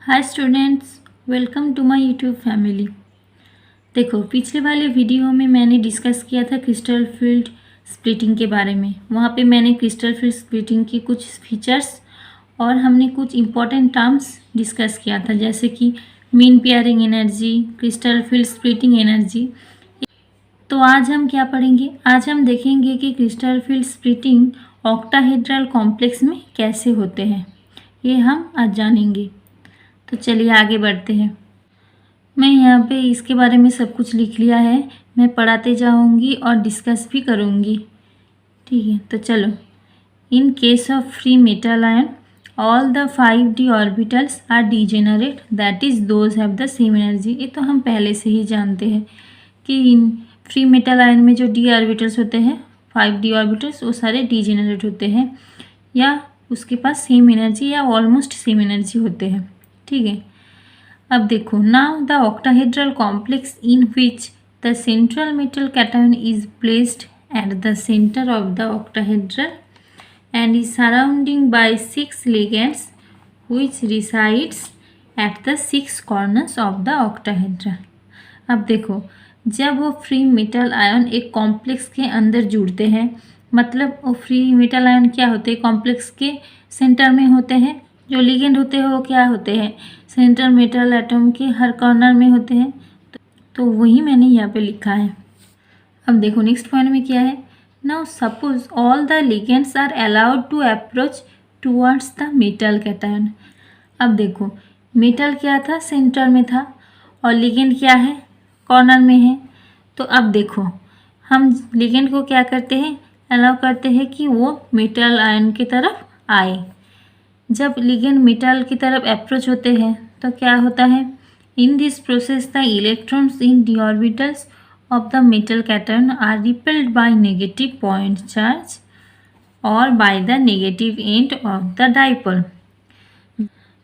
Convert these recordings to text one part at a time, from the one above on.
Hi students, welcome to my YouTube family. देखो, पिछले वाले वीडियो में मैंने डिस्कस किया था क्रिस्टल फील्ड स्प्लिटिंग के बारे में। वहाँ पे मैंने क्रिस्टल फील्ड स्प्लिटिंग की कुछ फीचर्स और हमने कुछ इम्पॉर्टेंट टर्म्स डिस्कस किया था, जैसे कि mean pairing energy, crystal field splitting energy. तो आज हम क्या पढ़ेंगे? आज हम देखेंगे कि crystal field splitting octahedral complex में कैसे होते हैं, ये हम आज जानेंगे। तो चलिए आगे बढ़ते हैं। मैं यहाँ पे इसके बारे में सब कुछ लिख लिया है, मैं पढ़ाते जाऊँगी और डिस्कस भी करूँगी। ठीक है, तो चलो। In case of free metal ion all the 5d orbitals are degenerate, that is those have the same energy. ये तो हम पहले से ही जानते हैं कि इन फ्री मेटल आयन में जो d ऑर्बिटल्स होते हैं, 5d ऑर्बिटल्स, वो सारे डिजेनरेट होते हैं या उसके पास सेम एनर्जी या ऑलमोस्ट सेम एनर्जी होते हैं। ठीक है, अब देखो। Now the octahedral complex in which the central metal cation is placed at the centre of the octahedral and is surrounding by 6 ligands which resides at the 6 corners of the octahedron। अब देखो, जब वो free metal ion एक complex के अंदर जुड़ते हैं, मतलब वो फ्री मेटल आयन क्या होते हैं, कॉम्प्लेक्स के सेंटर में होते हैं। जो लिगेंड होते हैं वो क्या होते हैं, सेंट्रल मेटल एटम के हर कॉर्नर में होते हैं। तो वही मैंने यहाँ पे लिखा है। अब देखो नेक्स्ट पॉइंट में क्या है। Now suppose all the ligands are allowed to approach towards the metal cation. अब देखो, मेटल क्या था, सेंटर में था, और लिगेंड क्या है, कॉर्नर में है। तो अब देखो, हम लिगेंड को क्या करते हैं, अलाउ करते हैं कि वो मेटल आयन की तरफ आए। जब लिगेंड मेटल की तरफ अप्रोच होते हैं तो क्या होता है, in this process the electrons in d orbitals of the metal cation are repelled by negative point charge or by the negative end of the dipole।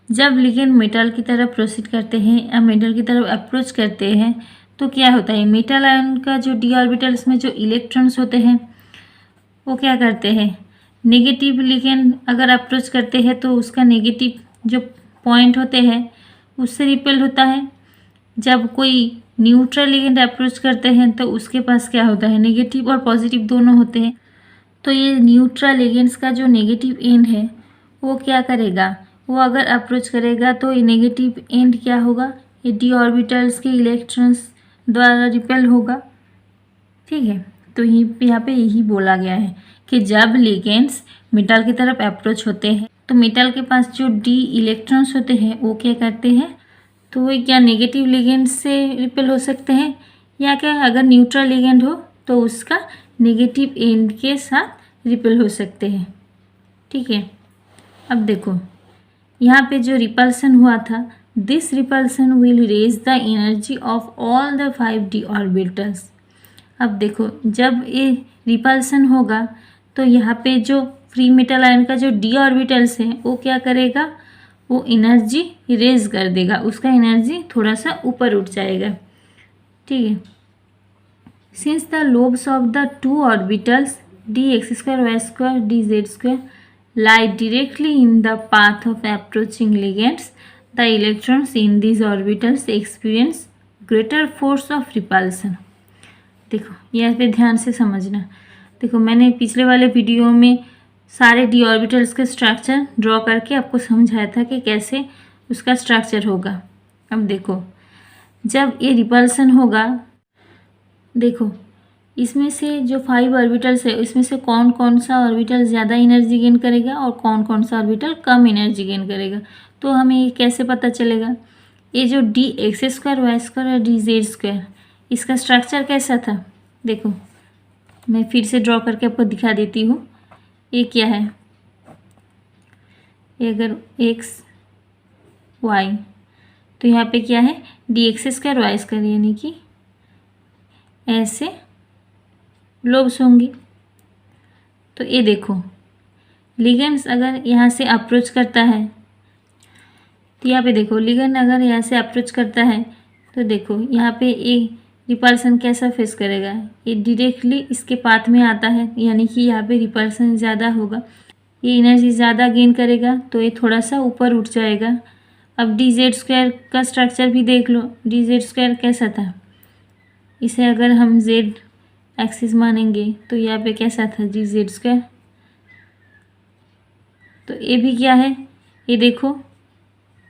जब लिगेंड मेटल की तरफ प्रोसीड करते हैं या मेटल की तरफ अप्रोच करते हैं तो क्या होता है, मेटल आयन का जो d ऑर्बिटल्स में जो इलेक्ट्रॉन्स होते हैं वो क्या करते हैं, नेगेटिव लिगेंड अगर अप्रोच करते हैं तो उसका नेगेटिव जो पॉइंट होते हैं उससे रिपेल होता है। जब कोई न्यूट्रल लिगेंड अप्रोच करते हैं तो उसके पास क्या होता है, नेगेटिव और पॉजिटिव दोनों होते हैं। तो ये न्यूट्रल लिगेंड्स का जो नेगेटिव एंड है वो क्या करेगा, वो अगर अप्रोच करेगा तो ये नेगेटिव एंड क्या होगा, ये d ऑर्बिटल्स के इलेक्ट्रॉन्स द्वारा रिपेल होगा। ठीक है, तो यहाँ पे यही बोला गया है कि जब लिगेंड्स मेटल की तरफ अप्रोच होते हैं तो मेटल के पास जो d इलेक्ट्रॉन्स होते हैं वो क्या करते हैं, तो वो क्या नेगेटिव लिगेंड से रिपेल हो सकते हैं, या क्या अगर न्यूट्रल लिगेंड हो तो उसका नेगेटिव एंड के साथ रिपेल हो सकते हैं। ठीक है, अब देखो यहाँ पे जो रिपल्सन हुआ था, this repulsion will raise the energy of all the 5d orbitals. अब देखो, जब ये रिपल्सन होगा तो यहाँ पे जो फ्री मेटल आयन का जो d ऑर्बिटल्स है वो क्या करेगा, वो एनर्जी रेज कर देगा, उसका एनर्जी थोड़ा सा ऊपर उठ जाएगा। ठीक है, since the lobes of the two orbitals dx² y² dz² lie directly in the path of approaching ligands, the electrons in these orbitals experience greater force of repulsion। देखो यहाँ पे ध्यान से समझना। देखो, मैंने पिछले वाले वीडियो में सारे d ऑर्बिटल्स के स्ट्रक्चर ड्रॉ करके आपको समझाया था कि कैसे उसका स्ट्रक्चर होगा। अब देखो, जब ये रिपल्सन होगा, देखो इसमें से जो 5 ऑर्बिटल्स है इसमें से कौन कौन सा ऑर्बिटल ज़्यादा एनर्जी गेन करेगा और कौन कौन सा ऑर्बिटल कम एनर्जी गेन करेगा। तो हमें ये कैसे पता चलेगा, ये जो dx² y² और dz², इसका स्ट्रक्चर कैसा था। देखो मैं फिर से ड्रॉ करके आपको दिखा देती हूँ। ये क्या है, ये अगर x y, तो यहाँ पे क्या है, dx² y², यानी कि ऐसे लोब्स होंगी। तो ये देखो, लिगेंड्स अगर यहाँ से अप्रोच करता है तो यहाँ पे देखो, लिगेंड अगर यहाँ से अप्रोच करता है तो देखो यहाँ पे ये रिपल्सन कैसा फेस करेगा, ये डायरेक्टली इसके पाथ में आता है, यानी कि यहाँ पे रिपल्सन ज़्यादा होगा, ये एनर्जी ज़्यादा गेन करेगा तो ये थोड़ा सा ऊपर उठ जाएगा अब डी जेड स्क्वायर का स्ट्रक्चर भी देख लो, डी जेड स्क्वायर कैसा था, इसे अगर हम जेड एक्सिस मानेंगे तो यहाँ पे कैसा था डी जेड स्क्वायर। तो ये भी क्या है, ये देखो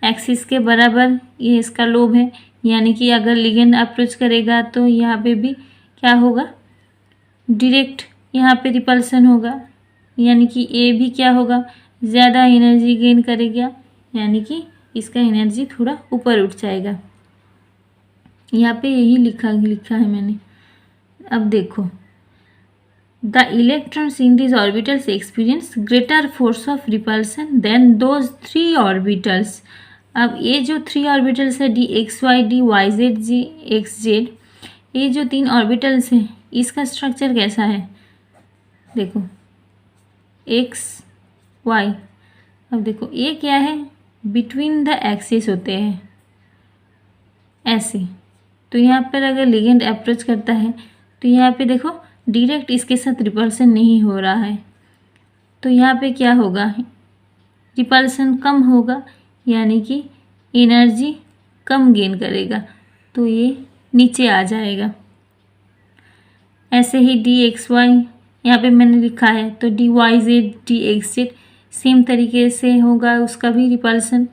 एक्सिस के बराबर ये इसका लोब है, यानी कि अगर लिगेंड अप्रोच करेगा तो यहाँ पे भी क्या होगा, डायरेक्ट यहाँ पे रिपल्सन होगा, यानी कि ए भी क्या होगा, ज़्यादा एनर्जी गेन करेगा, यानी कि इसका एनर्जी थोड़ा ऊपर उठ जाएगा। यहाँ पे यही लिखा है मैंने। अब देखो, the electrons in this orbitals experience greater force of repulsion than those 3 orbitals. अब ये जो 3 ऑर्बिटल्स है, D X Y, D Y Z, D X Z, ये जो 3 ऑर्बिटल्स हैं इसका स्ट्रक्चर कैसा है, देखो एक्स वाई। अब देखो ये क्या है, बिटवीन द एक्सिस होते हैं ऐसे। तो यहाँ पर अगर लिगेंड अप्रोच करता है तो यहाँ पे देखो डायरेक्ट इसके साथ रिपल्सन नहीं हो रहा है, तो यहाँ पे क्या होगा, रिपल्सन कम होगा, यानी कि एनर्जी कम गेन करेगा, तो ये नीचे आ जाएगा। ऐसे ही डी एक्स वाई यहाँ पे मैंने लिखा है, तो D Y Z, D X Z same तरीके से होगा उसका भी रिपल्सन।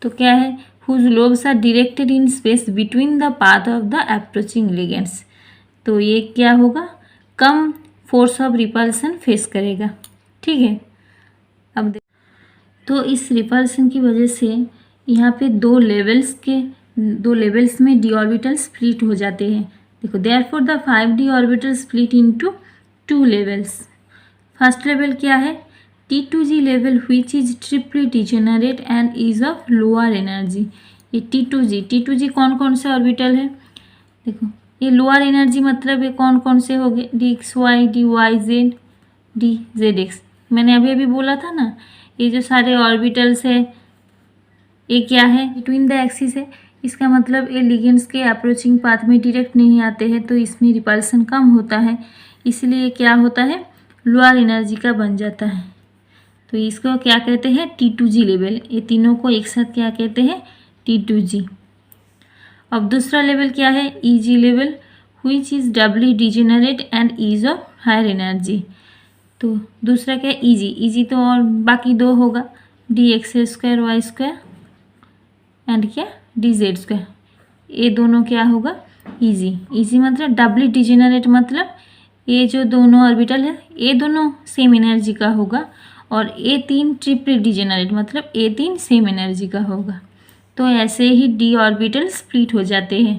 तो क्या है, whose lobes are directed in space between the path of the approaching ligands. तो ये क्या होगा, कम फोर्स ऑफ रिपल्सन फेस करेगा। ठीक है, अब तो इस रिपल्सन की वजह से यहाँ पे दो लेवल्स में डी ऑर्बिटल स्प्लिट हो जाते हैं। देखो, therefore the 5d orbital split into 2 levels. First level क्या है, T2g level which is triply degenerate and is of lower energy. ये T2g कौन कौन से ऑर्बिटल है, देखो ये लोअर एनर्जी मतलब ये कौन कौन से हो गए, D X Y, D Y Z, D Z X. मैंने अभी बोला था ना, ये जो सारे ऑर्बिटल्स है ये क्या है, बिटवीन द एक्सिस है, इसका मतलब ये लिगेंड्स के अप्रोचिंग पाथ में डायरेक्ट नहीं आते हैं, तो इसमें रिपल्सन कम होता है, इसलिए क्या होता है, लोअर एनर्जी का बन जाता है। तो इसको क्या कहते हैं, T2g लेवल। ये तीनों को एक साथ क्या कहते हैं, T2g। अब दूसरा लेवल क्या है, EG level which is doubly degenerate and is of higher energy. तो दूसरा क्या है, EG तो और बाकी दो होगा, D X square Y square and क्या, डी जेड स्क्वायर। ये दोनों क्या होगा, EG मतलब डबली डिजेनरेट, मतलब ये जो दोनों ऑर्बिटल है ये दोनों सेम एनर्जी का होगा, और A3 ट्रिपली डिजेनरेट मतलब A3 सेम एनर्जी का होगा। तो ऐसे ही डी ऑर्बिटल स्प्लिट हो जाते हैं।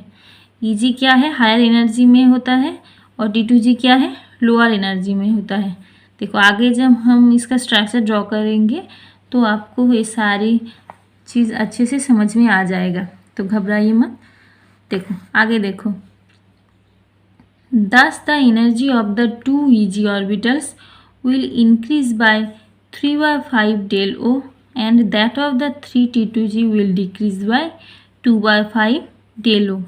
EG क्या है, हायर एनर्जी में होता है, और T2g क्या है, लोअर एनर्जी में होता है। देखो आगे जब हम इसका स्ट्रक्चर ड्रॉ करेंगे तो आपको ये सारी चीज़ अच्छे से समझ में आ जाएगा, तो घबराइए मत। देखो आगे देखो, thus the energy of the 2 EG orbitals will increase by 3/5 del O and that of the 3 T2g will decrease by 2/5 del O।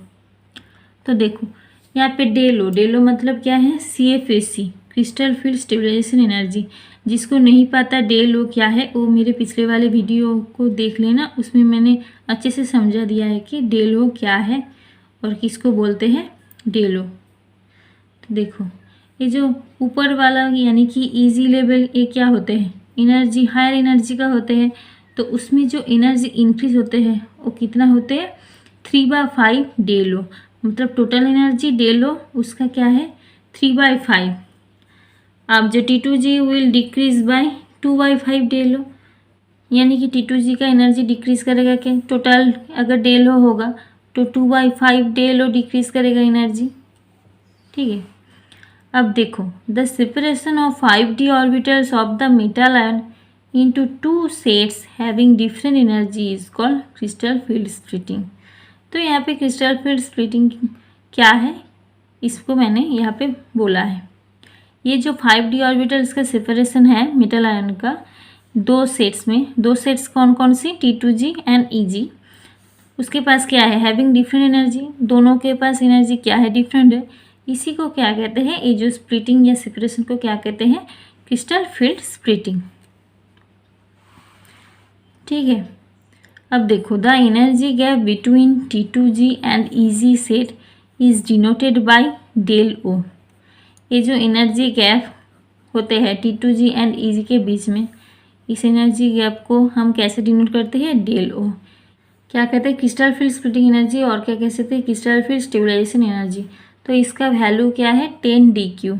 तो देखो यहाँ पे डेल ओ मतलब क्या है, CFSE crystal field stabilisation energy. जिसको नहीं पता डेल ओ क्या है, वो मेरे पिछले वाले वीडियो को देख लेना, उसमें मैंने अच्छे से समझा दिया है कि डेल ओ क्या है और किसको बोलते हैं डेल ओ। तो देखो ये जो ऊपर वाला यानी कि EG लेवल, ये क्या होते हैं, एनर्जी हायर एनर्जी का होते हैं, तो उसमें जो एनर्जी इंक्रीज होते हैं वो कितना होते हैं, 3/5 डेल ओ, मतलब टोटल एनर्जी डेल ओ उसका क्या है, 3/5। अब जो T2g will decrease by 2/5 del O, यानी कि T2g का एनर्जी डिक्रीज करेगा क्या, टोटल अगर डेल ओ होगा तो 2/5 डेल ओ डिक्रीज करेगा एनर्जी। ठीक है, अब देखो, the separation of 5d orbitals of the metal ion into 2 sets having different energy is called crystal field splitting. तो यहाँ पे क्रिस्टल फील्ड स्प्लिटिंग क्या है, इसको मैंने यहाँ पे बोला है। ये जो 5d ऑर्बिटल्स का सेपरेशन है मेटल आयन का 2 सेट्स में, 2 सेट्स कौन कौन सी, T2g एंड EG। उसके पास क्या है, हैविंग डिफरेंट एनर्जी, दोनों के पास एनर्जी क्या है, डिफरेंट है। इसी को क्या कहते हैं, ये जो स्प्लिटिंग या सेपरेशन को क्या कहते हैं, क्रिस्टल फील्ड स्प्लिटिंग। ठीक है, अब देखो, the energy gap between T2G and EG set is denoted by del O. ये जो एनर्जी गैप होते हैं T2G एंड EG के बीच में, इस एनर्जी गैप को हम कैसे डिनोट करते हैं? Del O. क्या कहते हैं? क्रिस्टल फील्ड स्प्लिटिंग एनर्जी, और क्या कह सकते हैं? Crystal field stabilisation energy. तो इसका वैल्यू क्या है? 10 dQ।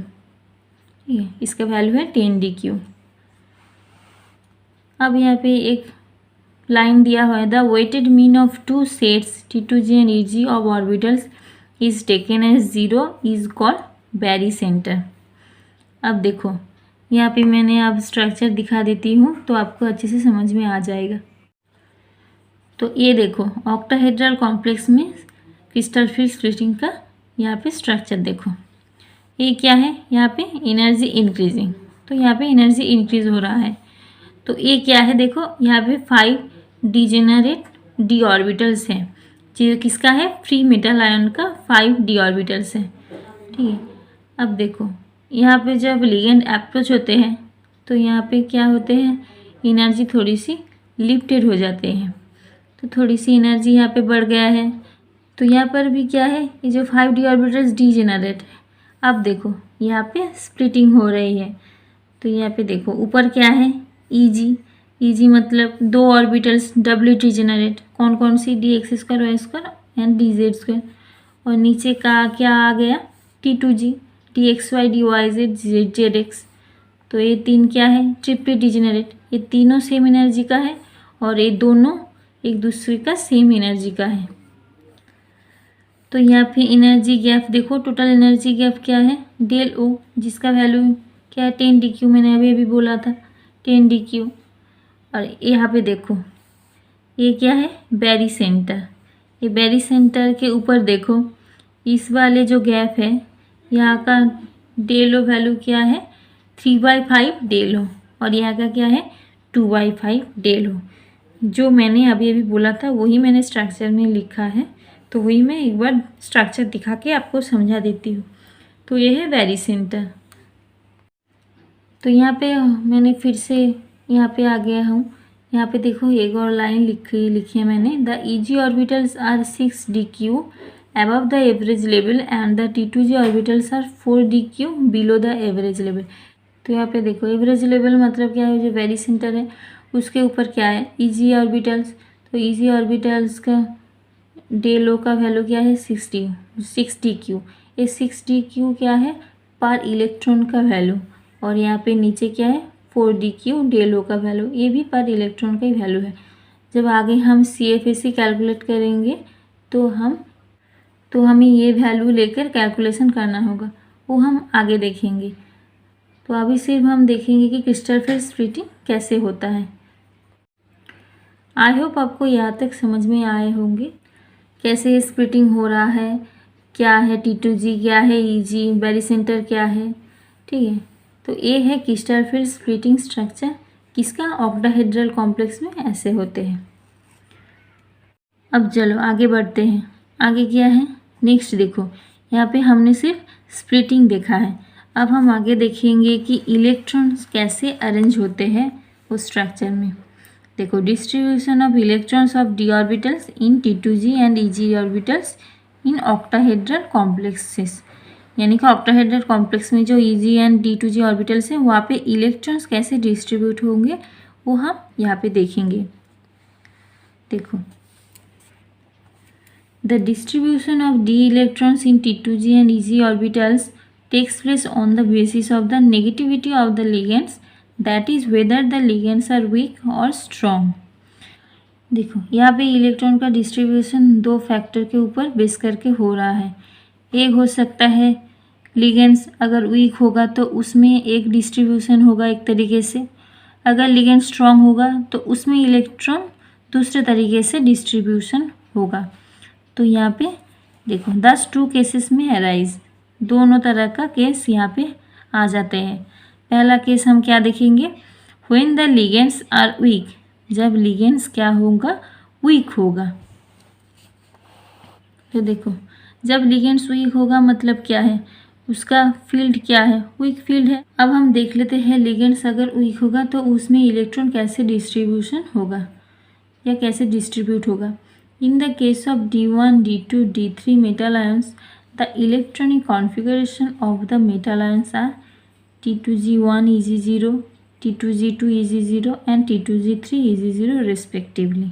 ठीक है, इसका वैल्यू है 10 dQ। अब यहाँ पे एक लाइन दिया हुआ है, the weighted mean of two sets T2G and EG of orbitals is taken as 0 is called barycentre. अब देखो, यहाँ पे मैंने अब स्ट्रक्चर दिखा देती हूँ तो आपको अच्छे से समझ में आ जाएगा। तो ये देखो, ऑक्टाहेड्रल कॉम्प्लेक्स में क्रिस्टल फील्ड स्प्लिटिंग का यहाँ पे स्ट्रक्चर देखो। ये क्या है? यहाँ पे एनर्जी इंक्रीजिंग, तो यहाँ पे एनर्जी इंक्रीज हो रहा है। तो ये क्या है? देखो, यहाँ पे 5 डिजेनरेट डी ऑर्बिटल्स हैं। जो किसका है? फ्री मेटल आयन का 5 डी ऑर्बिटल्स है। ठीक है, अब देखो, यहाँ पे जब लिगेंड अप्रोच होते हैं तो यहाँ पे क्या होते हैं? एनर्जी थोड़ी सी लिफ्टेड हो जाते हैं, तो थोड़ी सी एनर्जी यहाँ पे बढ़ गया है। तो यहाँ पर भी क्या है? ये जो 5 डी ऑर्बिटल्स डीजेनरेट है। अब देखो, यहाँ पे स्प्लिटिंग हो रही है। तो यहाँ पे देखो, ऊपर क्या है? EG मतलब 2 ऑर्बिटल्स डब्ल्यू डीजेनरेट। कौन कौन सी? dx² y² and dz²। और नीचे का क्या आ गया? T2G dxy dyz zx। तो ये 3 क्या है? ट्रिपली डीजेनरेट। ये तीनों सेम एनर्जी का है और ये दोनों एक दूसरे का सेम एनर्जी का है। तो यहाँ पे एनर्जी गैप देखो, टोटल एनर्जी गैप क्या है? डेल ओ, जिसका वैल्यू क्या है? 10 dQ। मैंने अभी बोला था 10 dQ। और यहाँ पे देखो, ये क्या है? बैरी सेंटर। ये बैरी सेंटर के ऊपर देखो, इस वाले जो गैप है यहाँ का डेल ओ वैल्यू क्या है? 3/5 डेल ओ, और यहाँ का क्या है? 2/5 डेल ओ। जो मैंने अभी बोला था वही मैंने स्ट्रक्चर में लिखा है, तो वही मैं एक बार स्ट्रक्चर दिखा के आपको समझा देती हूँ। तो ये है बैरी सेंटर। तो यहाँ पे मैंने फिर से यहाँ पे आ गया हूँ। यहाँ पे देखो, एक और लाइन लिखी है मैंने, the EG orbitals are 6 dQ above the average level and the T2G orbitals are 4 dQ below the average level। तो यहाँ पे देखो, एवरेज लेवल मतलब क्या है? जो बैरी सेंटर है उसके ऊपर क्या है? EG orbitals. तो EG ऑर्बिटल्स का डेल ओ का वैल्यू क्या है? 6 dQ। ये 6 dQ क्या है? पर इलेक्ट्रॉन का वैल्यू। और यहाँ पे नीचे क्या है? 4 dQ डेल ओ का वैल्यू। ये भी पर इलेक्ट्रॉन का ही वैल्यू है। जब आगे हम CFSE कैलकुलेट करेंगे तो हमें ये वैल्यू लेकर कैलकुलेशन करना होगा, वो हम आगे देखेंगे। तो अभी सिर्फ हम देखेंगे कि क्रिस्टल फील्ड स्प्लिटिंग कैसे होता है। आई होप आपको यहाँ तक समझ में आए होंगे कैसे स्प्लिटिंग हो रहा है, क्या है T2G, क्या है EG, बैरी सेंटर क्या है। ठीक है, तो ये है क्रिस्टल फील्ड स्प्लिटिंग स्ट्रक्चर, किसका? ऑक्टाहेड्रल कॉम्प्लेक्स में ऐसे होते हैं। अब चलो आगे बढ़ते हैं। आगे क्या है? नेक्स्ट देखो, यहाँ पे हमने सिर्फ स्प्लिटिंग देखा है। अब हम आगे देखेंगे कि इलेक्ट्रॉन्स कैसे अरेंज होते हैं उस स्ट्रक्चर में। देखो, distribution of electrons of d orbitals in T2G and EG orbitals in octahedral complexes. यानी कि ऑक्टाहेड्रल कॉम्प्लेक्स में जो EG एंड T2G ऑर्बिटल्स हैं वहाँ पे इलेक्ट्रॉन्स कैसे डिस्ट्रीब्यूट होंगे वो हम यहाँ पे देखेंगे। देखो, the distribution of d electrons in T2G and EG orbitals takes place on the basis of the negativity of the ligands, that is whether the ligands are weak or strong। देखो, यहाँ पे इलेक्ट्रॉन का distribution 2 factor के ऊपर base करके हो रहा है। एक हो सकता है लिगेंड्स अगर वीक होगा तो उसमें एक डिस्ट्रीब्यूशन होगा एक तरीके से, अगर लिगेंड स्ट्रॉन्ग होगा तो उसमें इलेक्ट्रॉन दूसरे तरीके से डिस्ट्रीब्यूशन होगा। तो यहाँ पे देखो, 2 केसेस में अराइज, दोनों तरह का केस यहाँ पे आ जाते हैं। पहला केस हम क्या देखेंगे? When the ligands are weak, जब लिगेंड्स क्या होगा? वीक होगा। तो देखो, जब लिगेंड्स वीक होगा मतलब क्या है? उसका फील्ड क्या है? वीक फील्ड है। अब हम देख लेते हैं लिगेंड्स अगर वीक होगा तो उसमें इलेक्ट्रॉन कैसे डिस्ट्रीब्यूशन होगा। या कैसे डिस्ट्रीब्यूट होगा। In the case of D1, D2, D3 metal ions the electronic configuration of the metal ions are T2G1 Eg0, T2G2 Eg0 and T2G3 Eg0 respectively.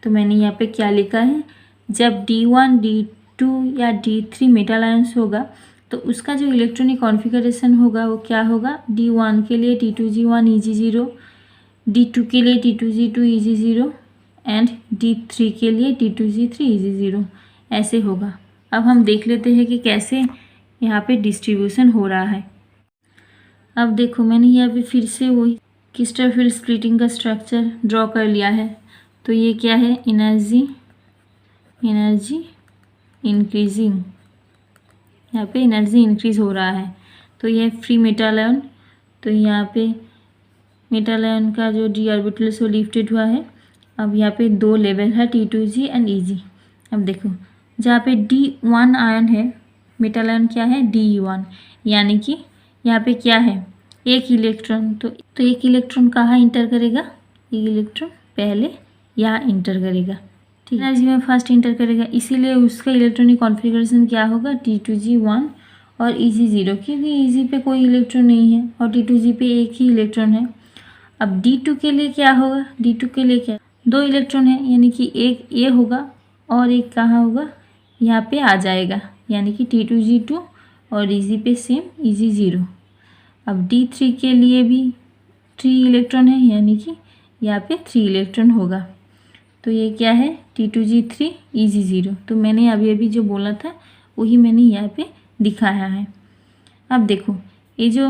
तो मैंने यहाँ पे क्या लिखा है, जब D1, D2 या D3 मेटल आयंस होगा तो उसका जो इलेक्ट्रॉनिक कॉन्फ़िगरेशन होगा वो क्या होगा, D1 के लिए T2G1 Eg0, D2 के लिए T2G2 Eg0 एंड D3 के लिए T2G3 Eg0 ऐसे होगा। अब हम देख लेते हैं कि कैसे यहाँ पे डिस्ट्रीब्यूशन हो रहा है। अब देखो मैंने यहाँ पे फिर से वही क्रिस्टल फील्ड स्प्लिटिंग का स्ट्रक्चर ड्रॉ कर लिया है। तो ये क्या है, एनर्जी इंक्रीजिंग, यहाँ पे एनर्जी इंक्रीज हो रहा है। तो ये फ्री मेटल आयन, तो यहाँ पे मेटल आयन का जो d ऑर्बिटल से लिफ्टेड हुआ है। अब यहाँ पे दो लेवल है T2G एंड Eg। अब देखो जहाँ पे D1 आयन है, मेटल आयन क्या है D1, यानी कि यहाँ पे क्या है एक इलेक्ट्रॉन। तो एक इलेक्ट्रॉन कहाँ इंटर करेगा, एक इलेक्ट्रॉन पहले यहाँ इंटर करेगा, ठीक है, एनर्जी में फर्स्ट इंटर करेगा, इसीलिए उसका इलेक्ट्रॉनिक कॉन्फ़िगरेशन क्या होगा T2G1 और Eg0, क्योंकि Eg पे कोई इलेक्ट्रॉन नहीं है और T2G पे एक ही इलेक्ट्रॉन है। अब D2 के लिए क्या होगा, D2 के लिए क्या, दो इलेक्ट्रॉन है, यानी कि एक ये होगा और एक कहाँ होगा, यहाँ पे आ जाएगा, यानी कि T2G2 और Eg पे सेम Eg0। अब D3 के लिए भी 3 इलेक्ट्रॉन है, यानी कि यहाँ पे 3 इलेक्ट्रॉन होगा। तो ये क्या है T2G3 Eg0। तो मैंने अभी जो बोला था वही मैंने यहाँ पे दिखाया है। अब देखो ये जो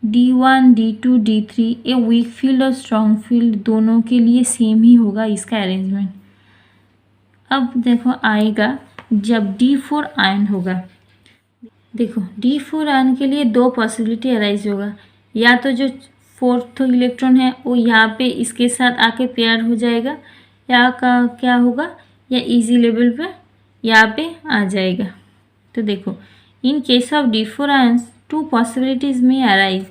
D1, D2, D3 ये वीक फील्ड और स्ट्रॉन्ग फील्ड दोनों के लिए सेम ही होगा इसका अरेंजमेंट। अब देखो आएगा जब D4 आयन होगा। देखो D4 आयन के लिए दो पॉसिबिलिटी अराइज होगा, या तो जो फोर्थ इलेक्ट्रॉन है वो यहाँ पे इसके साथ आके पेयर हो जाएगा, या का क्या होगा, या इजी लेवल पे यहाँ पे आ जाएगा। तो देखो in case of D4 ions two possibilities may arise,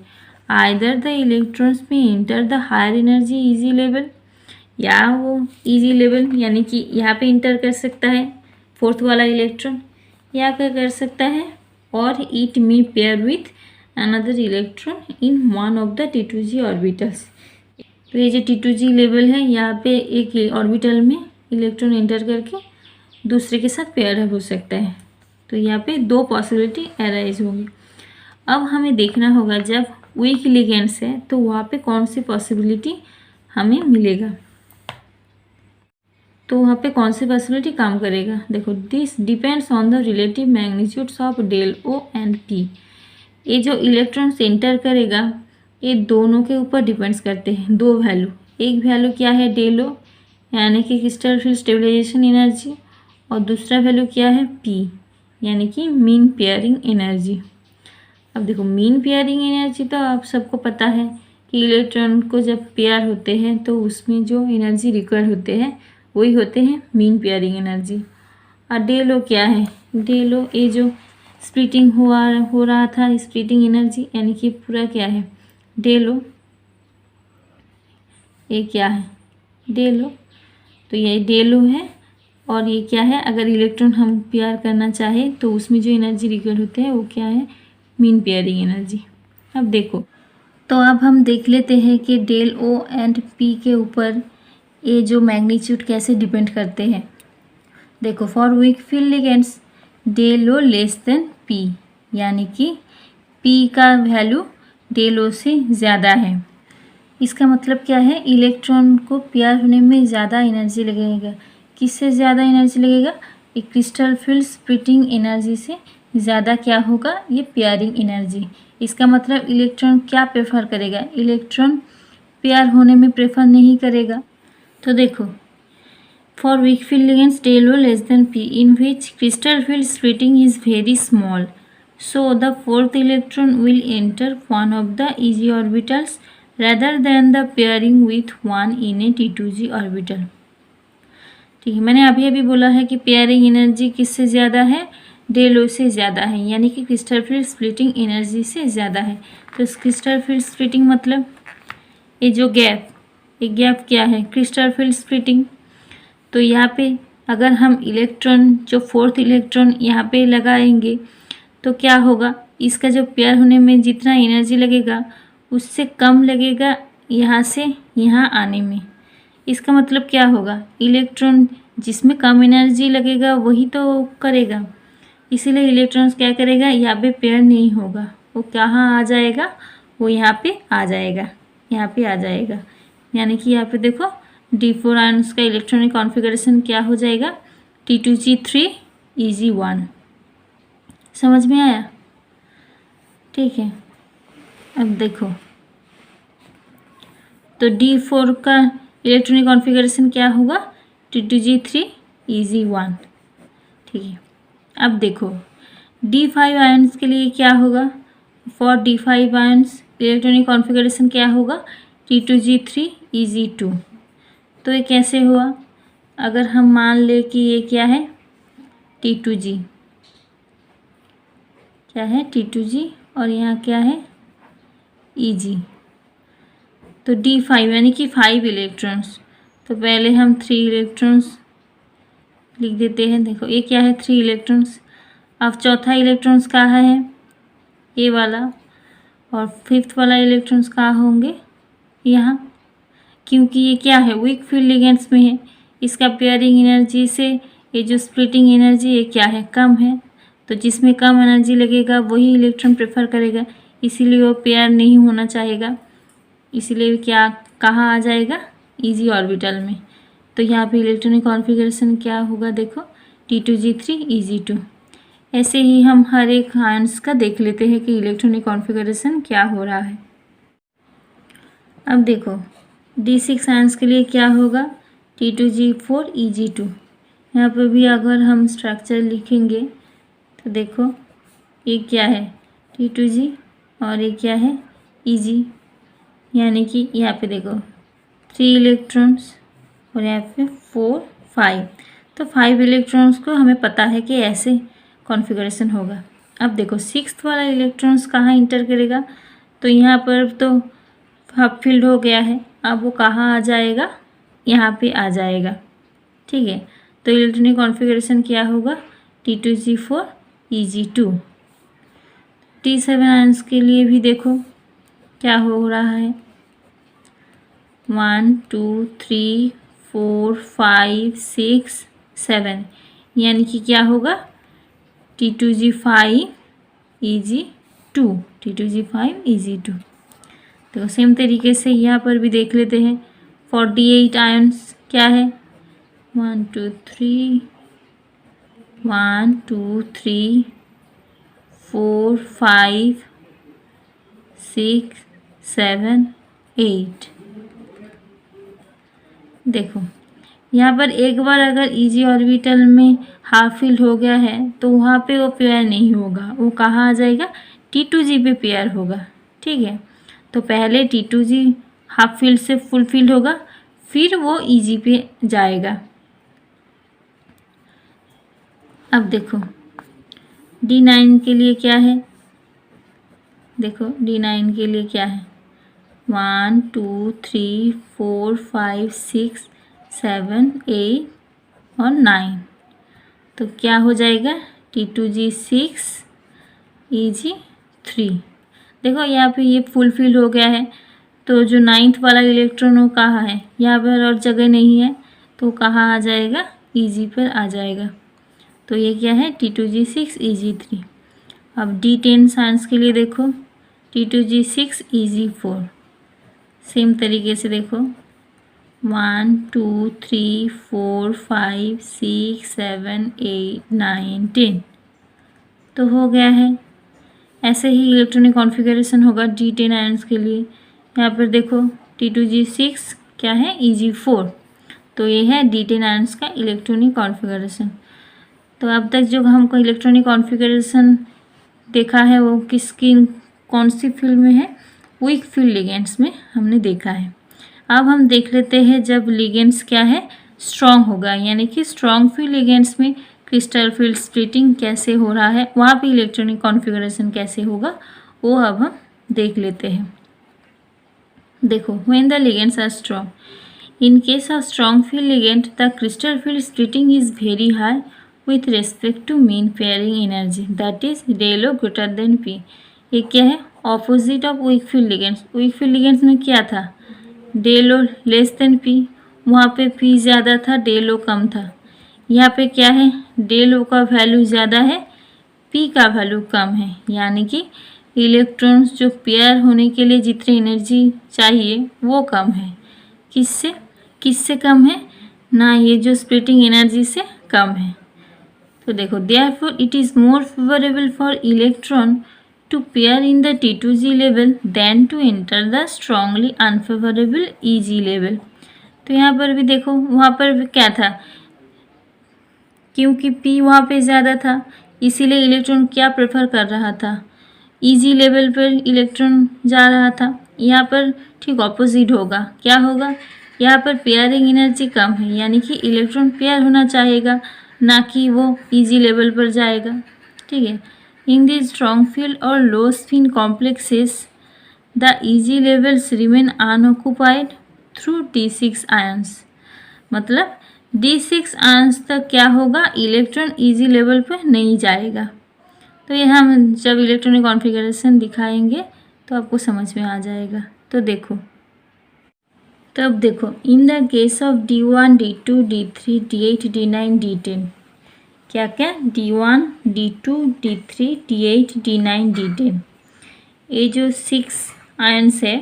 either the electrons may enter the higher energy E G level, या वो इजी लेवल यानी कि यहाँ पे इंटर कर सकता है फोर्थ वाला इलेक्ट्रॉन, या क्या कर सकता है, और it may pair with another electron in one of the T2G orbitals. तो ये जो T2G लेवल है यहाँ पे एक ऑर्बिटल में इलेक्ट्रॉन इंटर करके दूसरे के साथ पेयर हो सकता है। तो यहाँ पे दो पॉसिबिलिटी अराइज होगी। अब हमें देखना होगा जब वीक लिगेंड्स है तो वहाँ पे कौन सी पॉसिबिलिटी हमें मिलेगा, तो वहाँ पे कौन सी पॉसिबिलिटी काम करेगा। देखो this depends on the relative magnitudes of del O and P। ये जो इलेक्ट्रॉन्स एंटर करेगा ये दोनों के ऊपर डिपेंड्स करते हैं, दो वैल्यू। एक वैल्यू क्या है डेल O यानी कि क्रिस्टल फील्ड स्टेबलाइजेशन एनर्जी, और दूसरा वैल्यू क्या है P यानी कि मीन पेयरिंग एनर्जी। अब देखो मीन पेयरिंग एनर्जी तो आप सबको पता है कि इलेक्ट्रॉन को जब पेयर होते हैं तो उसमें जो एनर्जी रिक्वायर होते हैं वही होते हैं मीन पेयरिंग एनर्जी। और डेल O क्या है, डेल O ये जो स्प्लिटिंग हो रहा था स्प्लिटिंग एनर्जी, यानी कि पूरा क्या है डेल O, ये क्या है डेल O, तो ये डेल O है। और ये क्या है, अगर इलेक्ट्रॉन हम पेयर करना चाहे तो उसमें जो एनर्जी रिक्वायर होते हैं वो क्या है मीन पेयरिंग एनर्जी। अब देखो तो अब हम देख लेते हैं कि डेल O एंड P के ऊपर ये जो मैग्नीट्यूड कैसे डिपेंड करते हैं। देखो for weak field ligands del O less than P, यानी कि P का वैल्यू डेल O से ज़्यादा है। इसका मतलब क्या है, इलेक्ट्रॉन को पेयर होने में ज़्यादा एनर्जी लगेगा। किससे ज़्यादा एनर्जी लगेगा, एक क्रिस्टल फील्ड स्प्लिटिंग एनर्जी से ज़्यादा क्या होगा, ये पेयरिंग एनर्जी। इसका मतलब इलेक्ट्रॉन क्या प्रेफर करेगा, इलेक्ट्रॉन पेयर होने में प्रेफर नहीं करेगा। तो देखो for weak field ligands del O less than P in which crystal field splitting is very small, so the fourth electron will enter one of the Eg orbitals rather than the pairing with one in a T2G orbital. ठीक है, मैंने अभी बोला है कि pairing energy किससे ज़्यादा है, डेल O से ज़्यादा है, यानी कि क्रिस्टल फील्ड स्प्लिटिंग एनर्जी से ज़्यादा है। तो क्रिस्टल फील्ड स्प्लिटिंग मतलब ये जो गैप, ये गैप क्या है क्रिस्टल फील्ड स्प्लिटिंग, तो यहाँ पे अगर हम इलेक्ट्रॉन जो फोर्थ इलेक्ट्रॉन यहाँ पे लगाएंगे तो क्या होगा, इसका जो पेयर होने में जितना एनर्जी लगेगा उससे कम लगेगा यहाँ से यहाँ आने में। इसका मतलब क्या होगा, इलेक्ट्रॉन जिसमें कम एनर्जी लगेगा वही तो करेगा, इसीलिए इलेक्ट्रॉन्स क्या करेगा, यहाँ पे पेयर नहीं होगा, वो कहाँ आ जाएगा, वो यहाँ पे आ जाएगा, यहाँ पे आ जाएगा। यानी कि यहाँ पे देखो D4 आयंस का इलेक्ट्रॉनिक कॉन्फ़िगरेशन क्या हो जाएगा, T2G3 Eg1। समझ में आया? ठीक है। अब देखो तो D4 का इलेक्ट्रॉनिक कॉन्फ़िगरेशन क्या होगा, T2G3 Eg1। ठीक है। अब देखो D5 आयंस के लिए क्या होगा, for D5 ions electronic configuration क्या होगा, T2G3 Eg2। तो ये कैसे हुआ, अगर हम मान ले कि ये क्या है, T2G, क्या है T2G, और यहाँ क्या है Eg, तो D5 यानी कि 5 इलेक्ट्रॉन्स। तो पहले हम 3 इलेक्ट्रॉन्स लिख देते हैं। देखो ये क्या है, 3 इलेक्ट्रॉन्स। अब चौथा इलेक्ट्रॉन्स कहाँ है, ये वाला, और फिफ्थ वाला इलेक्ट्रॉन्स कहाँ होंगे, यहाँ, क्योंकि ये क्या है, वीक फील्ड लिगेंड्स में है, इसका पेयरिंग एनर्जी से ये जो स्प्लिटिंग एनर्जी ये क्या है, कम है। तो जिसमें कम एनर्जी लगेगा वही इलेक्ट्रॉन प्रेफर करेगा, इसीलिए वो पेयर नहीं होना चाहेगा, इसीलिए क्या कहाँ आ जाएगा, Eg ऑर्बिटल में। तो यहाँ पे इलेक्ट्रॉनिक कॉन्फ़िगरेशन क्या होगा, देखो T2G3 Eg2। ऐसे ही हम हर एक आयंस का देख लेते हैं कि इलेक्ट्रॉनिक कॉन्फ़िगरेशन क्या हो रहा है। अब देखो D6 आयंस के लिए क्या होगा, T2G4 Eg2। यहाँ पर भी अगर हम स्ट्रक्चर लिखेंगे तो देखो ये क्या है, T2G, और ये क्या है Eg, यानी कि यहाँ पे देखो 3 इलेक्ट्रॉन्स और यहाँ पे 4 5। तो 5 इलेक्ट्रॉन्स को हमें पता है कि ऐसे कॉन्फ़िगरेशन होगा। अब देखो 6th वाला इलेक्ट्रॉन्स कहाँ इंटर करेगा, तो यहाँ पर तो हाफ फील्ड हो गया है, अब वो कहाँ आ जाएगा, यहाँ पे आ जाएगा। ठीक है। तो इलेक्ट्रॉनिक कॉन्फ़िगरेशन क्या होगा, T2G4 Eg2। T7 आयंस के लिए भी देखो क्या हो रहा है, 1 2 3 4 5 6 7, यानी कि क्या होगा, T2G5 Eg2, T2G5 Eg2। तो सेम तरीके से यहाँ पर भी देख लेते हैं। 48 आयंस क्या है, 1 2 3 1 2 3 4 5 6 7 8। देखो यहाँ पर एक बार अगर Eg ऑर्बिटल में हाफ फील्ड हो गया है तो वहाँ पे वो पेयर नहीं होगा, वो कहाँ आ जाएगा, T2G पे पेयर होगा। ठीक है। तो पहले T2G हाफ फील्ड से फुल फील्ड होगा, फिर वो Eg पे जाएगा। अब देखो D9 के लिए क्या है, देखो D9 के लिए क्या है, 1 2 3 4 5 6 7 8 और 9। तो क्या हो जाएगा, T2G6 Eg3। देखो यहाँ पे ये फुल फिल हो गया है, तो जो 9th वाला इलेक्ट्रॉन वो कहाँ है, यहाँ पर और जगह नहीं है, तो कहाँ आ जाएगा, Eg पर आ जाएगा। तो ये क्या है, T2G6 Eg3। अब D10 साइंस के लिए देखो T2G6 Eg4। सेम तरीके से देखो 1 2 3 4 5 6 7 8 9 10। तो हो गया है। ऐसे ही इलेक्ट्रॉनिक कॉन्फ़िगरेशन होगा D10 आयंस के लिए। यहाँ पर देखो T2G6 क्या है, Eg4। तो ये है D10 आयंस का इलेक्ट्रॉनिक कॉन्फ़िगरेशन। तो अब तक जो हमको इलेक्ट्रॉनिक कॉन्फ़िगरेशन देखा है वो किसकी कौन सी फील्ड में है, वीक फील्ड लिगेंड्स में हमने देखा है। अब हम देख लेते हैं जब लिगेंड्स क्या है, स्ट्रॉन्ग होगा, यानी कि स्ट्रॉन्ग फील्ड लिगेंड्स में क्रिस्टल फील्ड स्प्लिटिंग कैसे हो रहा है, वहाँ पे इलेक्ट्रॉनिक कॉन्फ़िगरेशन कैसे होगा वो अब हम देख लेते हैं। देखो when the ligands are strong, In case of strong field ligand, the crystal field splitting is very high with respect to mean pairing energy, that is del O greater than P. ये क्या है? Opposite of weak field ligands. Weak field ligands में क्या था? Del O less than P. वहाँ पे P ज़्यादा था, डेल ओ कम था. यहाँ पे क्या है? डेल ओ का वैल्यू ज़्यादा है, पी का वैल्यू कम है. यानी कि इलेक्ट्रॉन्स जो पेयर होने के लिए जितनी एनर्जी चाहिए वो कम है. किससे कम है? ना ये जो स्प्लिटिंग एनर्जी से कम है. तो देखो, therefore it is more favourable for electron to pair in the T2G level than to enter the strongly unfavourable EG level. तो यहाँ पर भी देखो, वहाँ पर भी क्या था? क्योंकि P वहाँ पे ज़्यादा था, इसीलिए इलेक्ट्रॉन क्या प्रेफर कर रहा था? EG लेवल पर इलेक्ट्रॉन जा रहा था. यहाँ पर ठीक ऑपोजिट होगा. क्या होगा? यहाँ पर पेयरिंग एनर्जी कम है, यानी कि इलेक्ट्रॉन पेयर होना चाहेगा, ना कि वो EG लेवल पर जाएगा. ठीक है. इन द स्ट्रॉन्ग फील्ड और लो spin complexes the EG levels remain unoccupied through D6 ions. मतलब D6 आयंस तक क्या होगा? इलेक्ट्रॉन EG लेवल पर नहीं जाएगा. तो ये हम जब इलेक्ट्रॉनिक कॉन्फ़िगरेशन दिखाएंगे तो आपको समझ में आ जाएगा. तो देखो, तब देखो, इन the case of D1, D2, D3, D8, D9, D10, क्या क्या? D1, D2, D3, D8, D9, D10. ये जो 6 आयंस है,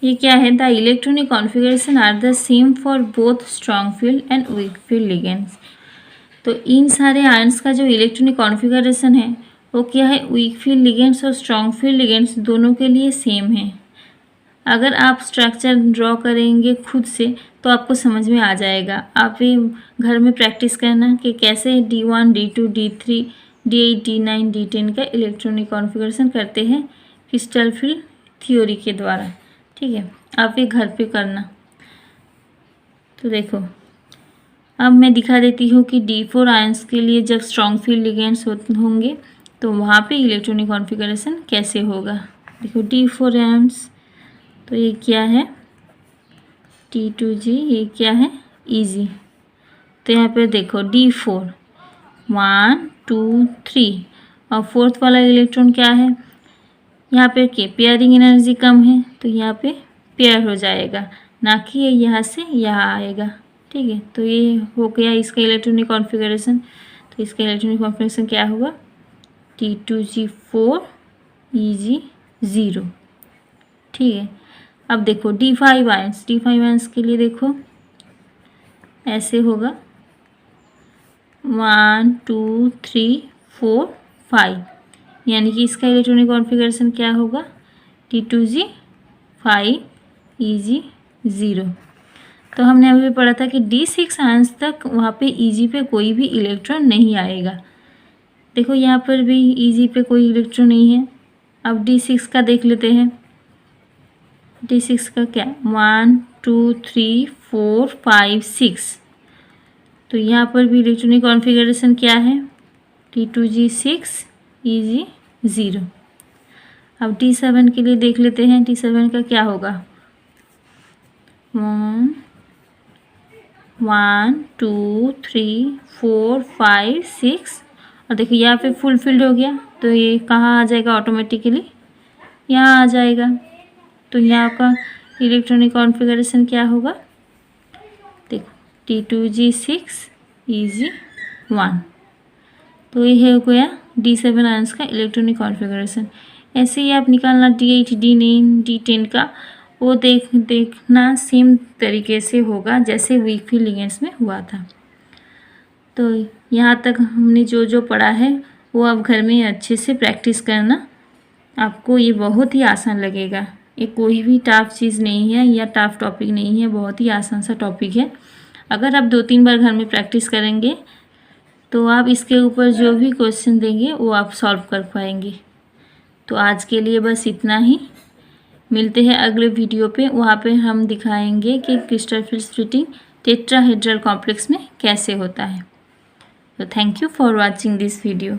ये क्या है? The electronic configuration are the same for both strong field and weak field ligands. तो इन सारे आयंस का जो इलेक्ट्रॉनिक कॉन्फ़िगरेशन है वो क्या है? वीक फील्ड लिगेंड्स और स्ट्रॉन्ग फील्ड लिगेंड्स दोनों के लिए सेम है. अगर आप स्ट्रक्चर ड्रॉ करेंगे खुद से तो आपको समझ में आ जाएगा. आप ये घर में प्रैक्टिस करना कि कैसे D1, D2, D3, D8, D9, D10 का इलेक्ट्रॉनिक कॉन्फ़िगरेशन करते हैं क्रिस्टल फील्ड थ्योरी के द्वारा. ठीक है, आप ये घर पे करना. तो देखो, अब मैं दिखा देती हूँ कि D4 आयंस के लिए जब स्ट्रॉन्ग फील्ड लिगेंड्स होंगे तो वहाँ पे इलेक्ट्रॉनिक कॉन्फ़िगरेशन कैसे होगा. देखो, D4 आयंस, तो ये क्या है? T2G. ये क्या है? EG. तो यहाँ पे देखो D4 1 2 3 और फोर्थ वाला इलेक्ट्रॉन क्या है? यहाँ पे क्या पेयरिंग एनर्जी कम है, तो यहाँ पे पेयर हो जाएगा, ना कि ये यहाँ से यहाँ आएगा. ठीक है. तो ये हो गया इसका इलेक्ट्रॉनिक कॉन्फ़िगरेशन. तो इसका इलेक्ट्रॉनिक कॉन्फ़िगरेशन क्या होगा? T2G4 EG0. ठीक है. अब देखो D5 आयंस. D5 आयंस के लिए देखो ऐसे होगा 1 2 3 4 5, यानी कि इसका इलेक्ट्रॉनिक कॉन्फ़िगरेशन क्या होगा? T2G5 EG0. तो हमने अभी पढ़ा था कि D6 आयंस तक वहाँ पे EG पे कोई भी इलेक्ट्रॉन नहीं आएगा. देखो, यहाँ पर भी EG पे कोई इलेक्ट्रॉन नहीं है. अब D6 का देख लेते हैं. D6 का क्या? 1 2 3 4 5 6. तो यहाँ पर भी इलेक्ट्रॉनिक कॉन्फ़िगरेशन क्या है? T2G6 EG0. अब D7 के लिए देख लेते हैं. D7 का क्या होगा? 1 2 3 4 5 6. और देखिए यहाँ पे फुल फिल्ड हो गया, तो ये कहाँ आ जाएगा? ऑटोमेटिकली यहाँ आ जाएगा. तो यहाँ का इलेक्ट्रॉनिक कॉन्फ़िगरेशन क्या होगा? देखो, T2G6 EG1. तो ये हो गया D7 आयंस का इलेक्ट्रॉनिक कॉन्फ़िगरेशन. ऐसे ही आप निकालना D8, D9, D10 का, वो देखना सेम तरीके से होगा जैसे वीक फील्ड लिगेंड्स में हुआ था. तो यहाँ तक हमने जो जो पढ़ा है वो आप घर में अच्छे से प्रैक्टिस करना. आपको ये बहुत ही आसान लगेगा. ये कोई भी टफ चीज़ नहीं है या टफ टॉपिक नहीं है, बहुत ही आसान सा टॉपिक है. अगर आप 2-3 बार घर में प्रैक्टिस करेंगे तो आप इसके ऊपर जो भी क्वेश्चन देंगे वो आप सॉल्व कर पाएंगे. तो आज के लिए बस इतना ही. मिलते हैं अगले वीडियो पे. वहाँ पे हम दिखाएंगे कि crystal field splitting tetrahedral complex में कैसे होता है. तो thank you for watching this video.